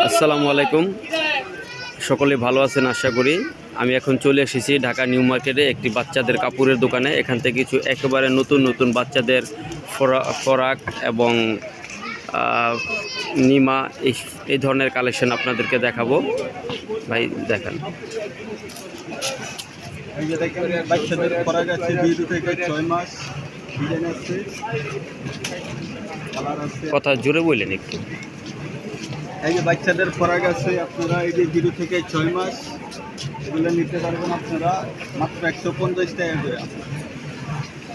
আসসালামু আলাইকুম, সকলে ভালো আছেন আশা করি। আমি এখন চলে এসেছি ঢাকা নিউ মার্কেটে একটি বাচ্চাদের কাপড়ের দোকানে। এখান থেকে কিছু একেবারে নতুন নতুন বাচ্চাদের ফরাক এবং নিমা এই ধরনের কালেকশন আপনাদেরকে দেখাবো। ভাই দেখান। বাচ্চাদের ফরাক আছে 2 থেকে 6 মাস, ডিজাইন আছে, কালার আছে। কথা জোরে বললেন একটু। এই যে বাচ্চাদের ফরাক আছে আপনারা এই যে 0 থেকে 6 মাস, এগুলো নিতে পারবেন আপনারা মাত্র 150 টাকা করে।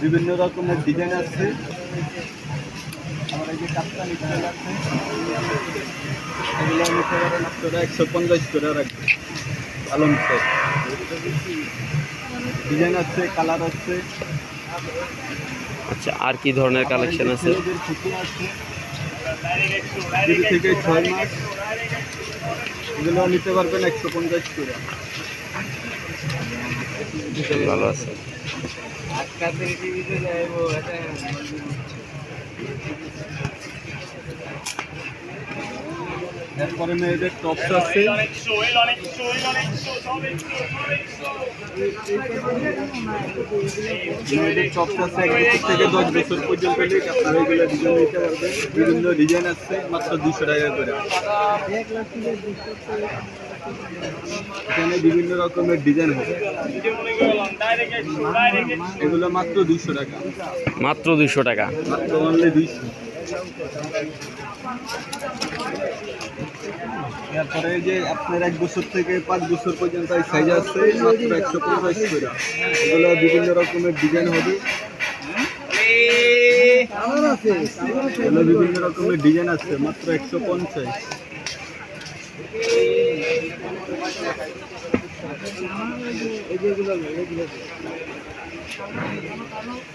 বিভিন্ন রকমের ডিজাইন আছে। আমার এই যে কাপ্তানি স্টাইল আছে, এগুলো নিতে পারেন আপনারা 150 করে রাখবেন। আলম সেট ডিজাইন আছে, কালার আছে। আচ্ছা, আর কি ধরনের কালেকশন আছে? 2 থেকে 6 মাস, এগুলো নিতে পারবেন 150 করে। ভালো আছে। এরপরে মেয়েদের টপস আছে, মেয়েদের টপস আছে 1 বছর থেকে 10 বছর পর্যন্ত নিয়ে আপনারা এগুলো ডিজাইন নিতে পারবেন। বিভিন্ন ডিজাইন আছে, মাত্র 200 টাকা করে। এখানে বিভিন্ন রকমের ডিজাইন হবে, এগুলো মাত্র 200 টাকা। মাত্র 200 টাকা, মাত্র অনলি 200। এরপরে এই যে আপনার 1 বছর থেকে 5 বছর পর্যন্ত এই সাইজ আছে, মাত্র 150 করে। এগুলো বিভিন্ন রকমের ডিজাইন হবে, এগুলো বিভিন্ন রকমের ডিজাইন আছে, মাত্র 150।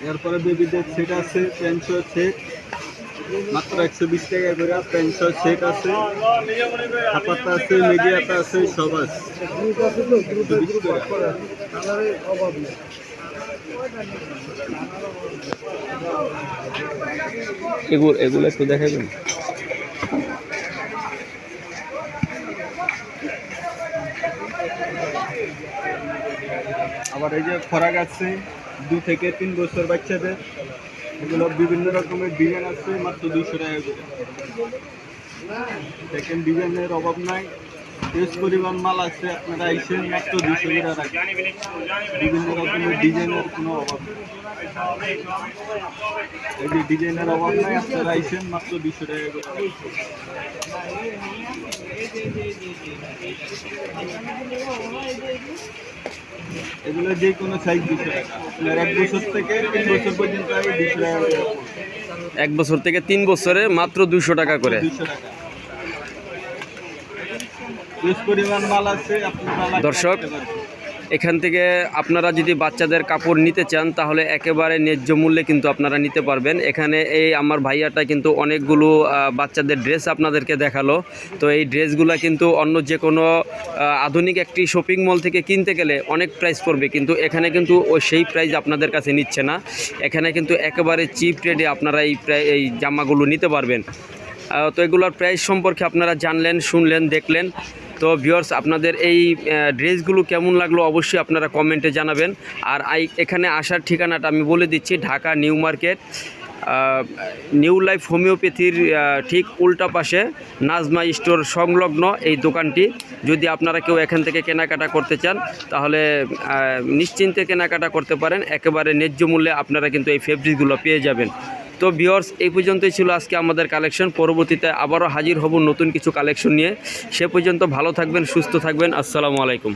এরপরে বেবিদের সেট আছে, প্যান্ট সেট, মাত্র 120 টাকা করে। প্যান্ট সেট আছে, হাপাতা আছে, মিডিয়াটা আছে, সব আছে। এগুলো একটু দেখাবেন। আবার এই যে ফরাক আছে 2 থেকে 3 বছর বাচ্চাদের, এগুলো বিভিন্ন রকমের ডিজাইন আছে, মাত্র 200 টাকা করে। দেখেন ডিজাইনের অভাব নাই, বেশ পরিমাণ মাল আছে, আপনারা আইসেন মাত্র 200 করে রাখবেন। বিভিন্ন রকমের ডিজাইনের কোনো অভাব নেই, এই যে ডিজাইনের অভাব নাই, আপনারা আইসেন মাত্র 200 টাকা করে। এগুলো যে কোনো সাইজ 200 টাকা। আপনার 1 বছর থেকে 3 বছর পর্যন্ত 200 টাকা করে। 1 বছর থেকে 3 বছরে মাত্র 200 টাকা করে। 200 টাকা। বেশ পরিমাণ মাল আছে, আপনারা দর্শক, এখান থেকে আপনারা যদি বাচ্চাদের কাপড় নিতে চান তাহলে একেবারে ন্যায্য মূল্যে কিন্তু আপনারা নিতে পারবেন। এখানে এই আমার ভাইয়াটা কিন্তু অনেকগুলো বাচ্চাদের ড্রেস আপনাদেরকে দেখালো। তো এই ড্রেসগুলো কিন্তু অন্য যে কোনো আধুনিক একটি শপিং মল থেকে কিনতে গেলে অনেক প্রাইস পড়বে, কিন্তু এখানে কিন্তু সেই প্রাইস আপনাদের কাছে নিচ্ছে না। এখানে কিন্তু একেবারে চিপ রেটে আপনারা এই জামাগুলো নিতে পারবেন। তো এগুলোর প্রাইস সম্পর্কে আপনারা জানলেন, শুনলেন, দেখলেন। তো ভিউয়ার্স, আপনাদের এই ড্রেসগুলো কেমন লাগলো অবশ্যই আপনারা কমেন্টে জানাবেন। আর এখানে আসার ঠিকানাটা আমি বলে দিচ্ছি, Dhaka new market, new life হোমিওপ্যাথির ঠিক উল্টা পাশে নাজমা স্টোর সংলগ্ন এই দোকানটি। যদি আপনারা কেউ এখান থেকে কেনাকাটা করতে চান তাহলে নিশ্চিন্তে কেনাকাটা করতে পারেন। একেবারে ন্যায্য মূল্যে আপনারা কিন্তু এই ফেব্রিকগুলো পেয়ে যাবেন। তো ভিউয়ার্স, এই পর্যন্তই ছিল আজকে আমাদের কালেকশন। পরবর্তীতে আবারও হাজির হব নতুন কিছু কালেকশন নিয়ে। সে পর্যন্ত ভালো থাকবেন, সুস্থ থাকবেন। আসসালামু আলাইকুম।